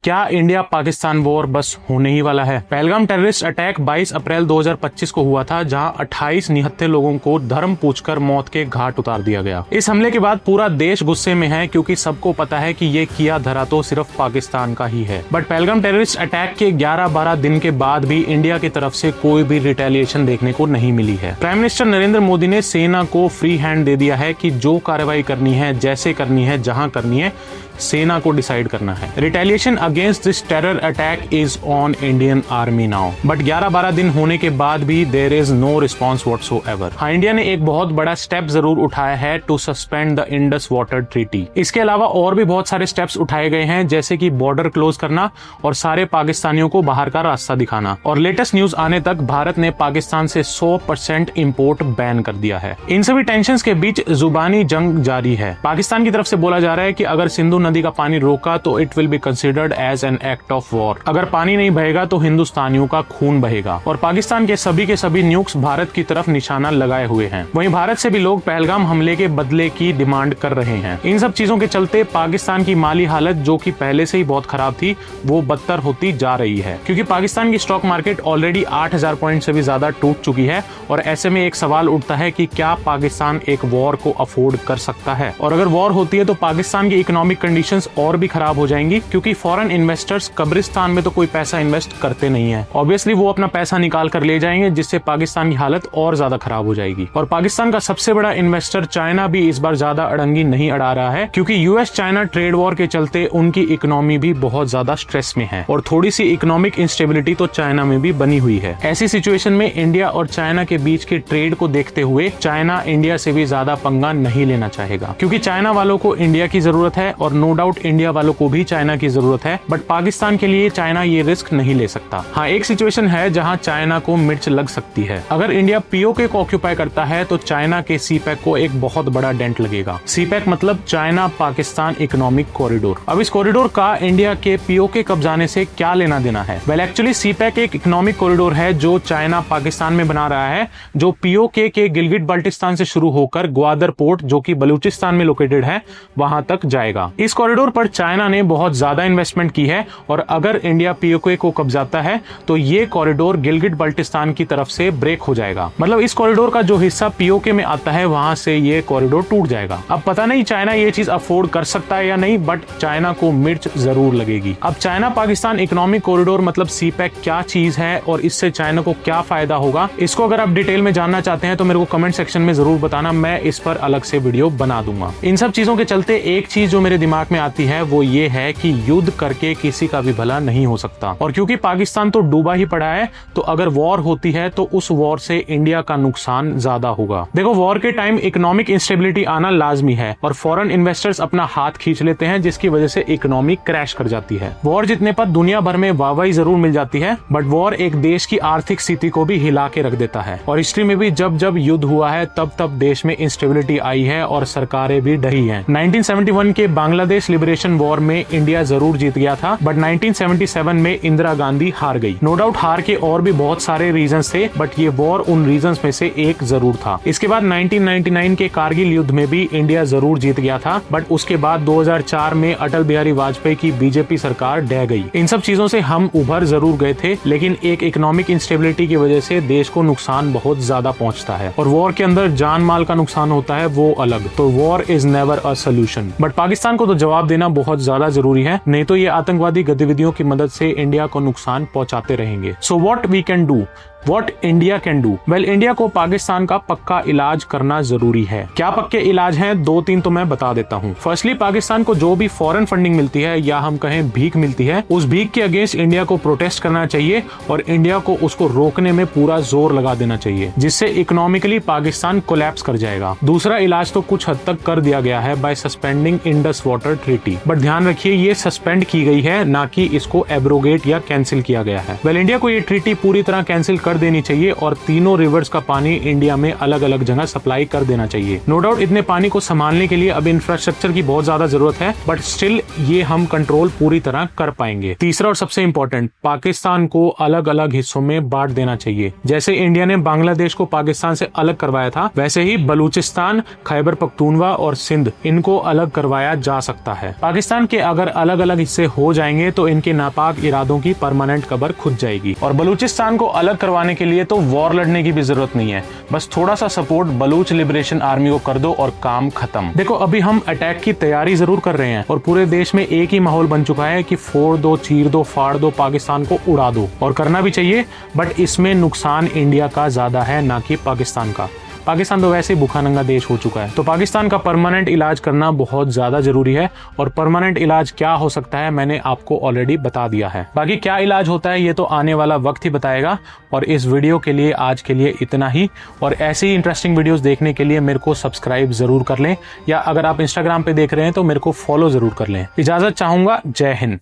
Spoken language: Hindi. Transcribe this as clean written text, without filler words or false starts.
क्या इंडिया पाकिस्तान वॉर बस होने ही वाला है? पहलगाम टेररिस्ट अटैक 22 अप्रैल 2025 को हुआ था, जहां 28 निहत्थे लोगों को धर्म पूछकर मौत के घाट उतार दिया गया। इस हमले के बाद पूरा देश गुस्से में है, क्योंकि सबको पता है कि ये किया धरा तो सिर्फ पाकिस्तान का ही है। बट पहलगाम टेररिस्ट अटैक के 11-12 दिन के बाद भी इंडिया की तरफ से कोई भी रिटेलिएशन देखने को नहीं मिली है। प्राइम मिनिस्टर नरेंद्र मोदी ने सेना को फ्री हैंड दे दिया है कि जो कार्रवाई करनी है, जैसे करनी है, जहां करनी है, सेना को डिसाइड करना है। Retaliation against this terror attack is on Indian army now. But 11-12 दिन होने के बाद भी there is no response whatsoever. हाँ, इंडिया ने एक बहुत बड़ा स्टेप जरूर उठाया है to suspend the Indus water treaty. इसके अलावा और भी बहुत सारे स्टेप्स उठाए गए हैं, जैसे कि बॉर्डर क्लोज करना और सारे पाकिस्तानियों को बाहर का रास्ता दिखाना। और लेटेस्ट न्यूज आने तक भारत ने पाकिस्तान से 100% इंपोर्ट बैन कर दिया है। इन सभी टेंशन के बीच जुबानी जंग जारी है। पाकिस्तान की तरफ से बोला जा रहा है कि अगर सिंधु नदी का पानी रोका तो it will be considered as an act of war. अगर पानी नहीं बहेगा तो हिंदुस्तानियों का खून बहेगा। और पाकिस्तान के सभी न्यूक्स भारत की तरफ निशाना लगाए हुए हैं। वहीं भारत से भी लोग पहलगाम हमले के बदले की डिमांड कर रहे हैं। इन सब चीजों के चलते पाकिस्तान की माली हालत, जो कि पहले से ही बहुत खराब थी, वो बदतर होती जा रही है, क्योंकि पाकिस्तान की स्टॉक मार्केट ऑलरेडी 8000 पॉइंट से भी ज्यादा टूट चुकी है। और ऐसे में एक सवाल उठता है कि क्या पाकिस्तान एक वॉर को अफोर्ड कर सकता है? और अगर वॉर होती है तो पाकिस्तान की इकोनॉमिक कंडीशंस और भी खराब हो जाएंगी, क्योंकि फॉरेन इन्वेस्टर्स कब्रिस्तान में तो कोई पैसा इन्वेस्ट करते नहीं है। ऑब्वियसली वो अपना पैसा निकाल कर ले जाएंगे, जिससे पाकिस्तान की हालत और ज्यादा खराब हो जाएगी। और पाकिस्तान का सबसे बड़ा इन्वेस्टर चाइना भी इस बार ज्यादा अड़ंगी नहीं अड़ा रहा है, क्योंकि यूएस चाइना ट्रेड वॉर के चलते उनकी इकोनॉमी भी बहुत ज्यादा स्ट्रेस में है। और थोड़ी सी इकोनॉमिक इंस्टेबिलिटी तो चाइना में भी बनी हुई है। ऐसी सिचुएशन में इंडिया और चाइना के बीच के ट्रेड को देखते हुए चाइना इंडिया से भी ज्यादा पंगा नहीं लेना चाहेगा, क्योंकि चाइना वालों को इंडिया की जरूरत है और नो डाउट इंडिया वालों को भी चाइना की जरूरत है। बट पाकिस्तान के लिए चाइना ये रिस्क नहीं ले सकता। हाँ, एक सिचुएशन है जहां चाइना को मिर्च लग सकती है। अगर इंडिया पीओके को ऑक्यूपाई करता है तो चाइना के सीपैक को एक बहुत बड़ा डेंट लगेगा। सीपैक मतलब चाइना पाकिस्तान इकोनॉमिक कॉरिडोर। अब इस कॉरिडोर का इंडिया के पीओके कब्जाने से क्या लेना देना है? वेल, एक्चुअली सीपैक एक इकोनॉमिक कॉरिडोर है जो चाइना पाकिस्तान में बना रहा है, जो पीओके के गिलगिट बाल्टिस्तान से शुरू होकर ग्वादर पोर्ट, जो कि बलूचिस्तान में लोकेटेड है, वहां तक जाएगा। इस कॉरिडोर पर चाइना ने बहुत ज्यादा इन्वेस्टमेंट की है। और अगर इंडिया पीओके को कब्जाता है तो ये कॉरिडोर गिलगिट बाल्टिस्तान की तरफ से ब्रेक हो जाएगा। मतलब इस कॉरिडोर का जो हिस्सा पीओके में आता है, वहां से ये कॉरिडोर टूट जाएगा। अब पता नहीं चाइना ये चीज अफोर्ड कर सकता है या नहीं, बट चाइना को मिर्च जरूर लगेगी। अब चाइना पाकिस्तान इकोनॉमिक कॉरिडोर मतलब सीपैक क्या चीज है और इससे चाइना को क्या फायदा होगा, इसको अगर आप डिटेल में जानना चाहते हैं तो मेरे को कमेंट सेक्शन में जरूर बताना, मैं इस पर अलग से वीडियो बना दूंगा। इन सब चीजों के चलते एक चीज जो मेरे दिमाग में आती है वो ये है कि युद्ध करके किसी का भी भला नहीं हो सकता। और क्योंकि पाकिस्तान तो डूबा ही पड़ा है, तो अगर वॉर होती है तो उस वॉर से इंडिया का नुकसान ज्यादा होगा। देखो, वॉर के टाइम इकोनॉमिक इंस्टेबिलिटी आना लाजमी है और फॉरेन इन्वेस्टर्स अपना हाथ खींच लेते हैं, जिसकी वजह से इकोनॉमी क्रैश कर जाती है। वॉर जीतने पर दुनिया भर में वाहवाही जरूर मिल जाती है, बट वॉर एक देश की आर्थिक स्थिति को भी हिला के रख देता है। और हिस्ट्री में भी जब जब युद्ध हुआ है तब तब देश में इंस्टेबिलिटी आई है और सरकारें भी डरी हैं। 1971 के बांग्लादेश लिबरेशन वॉर में इंडिया जरूर जीत गया था, बट 1977 में इंदिरा गांधी हार गई। नो डाउट हार के और भी बहुत सारे रीजंस थे, बट ये वॉर उन रीजंस में से एक जरूर था। इसके बाद 1999 के कारगिल युद्ध में भी इंडिया जरूर जीत गया था, बट उसके बाद 2004 में अटल बिहारी वाजपेयी की बीजेपी सरकार ढह गई। इन सब चीजों से हम उभर जरूर गए थे, लेकिन एक इकोनॉमिक इंस्टेबिलिटी की वजह से देश को नुकसान बहुत ज्यादा पहुंचता है। और वॉर के अंदर जान माल का नुकसान होता है, वो अलग। तो war is never a solution. But Pakistan को तो जवाब देना बहुत ज्यादा जरूरी है, नहीं तो ये आतंकवादी गतिविधियों की मदद से इंडिया को नुकसान पहुंचाते रहेंगे। So what we can do, What India can do? Well, India को पाकिस्तान का पक्का इलाज करना जरूरी है। क्या पक्के इलाज हैं? 2-3 तो मैं बता देता हूँ। फर्स्टली, पाकिस्तान को जो भी फॉरेन फंडिंग मिलती है या हम कहें भीख मिलती है, उस भीख के अगेंस्ट इंडिया को प्रोटेस्ट करना चाहिए और इंडिया को उसको रोकने में पूरा जोर लगा देना चाहिए, जिससे इकोनॉमिकली पाकिस्तान कोलैप्स कर जाएगा। दूसरा इलाज तो कुछ हद तक कर दिया गया है by suspending Indus water treaty, but ध्यान रखिए ये सस्पेंड की गई है, ना कि इसको एब्रोगेट या कैंसिल किया गया है। वेल, इंडिया को ये ट्रीटी पूरी तरह कैंसिल कर देनी चाहिए और तीनों रिवर्स का पानी इंडिया में अलग अलग जगह सप्लाई कर देना चाहिए। नो डाउट इतने पानी को संभालने के लिए अब इंफ्रास्ट्रक्चर की बहुत ज्यादा जरूरत है, बट स्टिल ये हम कंट्रोल पूरी तरह कर पाएंगे। तीसरा और सबसे इंपॉर्टेंट, पाकिस्तान को अलग अलग हिस्सों में बांट देना चाहिए। जैसे इंडिया ने बांग्लादेश को पाकिस्तान से अलग करवाया था, वैसे ही बलूचिस्तान, खैबर पख्तूनवा और सिंध, इनको अलग करवाया जा सकता सकता है। पाकिस्तान के अगर अलग अलग हिस्से हो जाएंगे तो इनके नापाक इरादों की परमानेंट कबर खुद जाएगी। और बलूचिस्तान को अलग करवाने के लिए तो वॉर लड़ने की भी जरूरत नहीं है, बस थोड़ा सा सपोर्ट बलूच लिबरेशन आर्मी को कर दो और काम खत्म। देखो अभी हम अटैक की तैयारी जरूर कर रहे हैं और पूरे देश में एक ही माहौल बन चुका है कि फोड़ दो, चीर दो, फाड़ दो, पाकिस्तान को उड़ा दो, और करना भी चाहिए, बट इसमें नुकसान इंडिया का ज्यादा है ना कि पाकिस्तान का। पाकिस्तान तो वैसे ही भूखा नंगा देश हो चुका है, तो पाकिस्तान का परमानेंट इलाज करना बहुत ज्यादा जरूरी है। और परमानेंट इलाज क्या हो सकता है मैंने आपको ऑलरेडी बता दिया है। बाकी क्या इलाज होता है ये तो आने वाला वक्त ही बताएगा। और इस वीडियो के लिए आज के लिए इतना ही, और ऐसी ही इंटरेस्टिंग वीडियोस देखने के लिए मेरे को सब्सक्राइब जरूर कर लें, या अगर आप इंस्टाग्राम पे देख रहे हैं तो मेरे को फॉलो जरूर कर लें। इजाजत चाहूंगा। जय हिंद।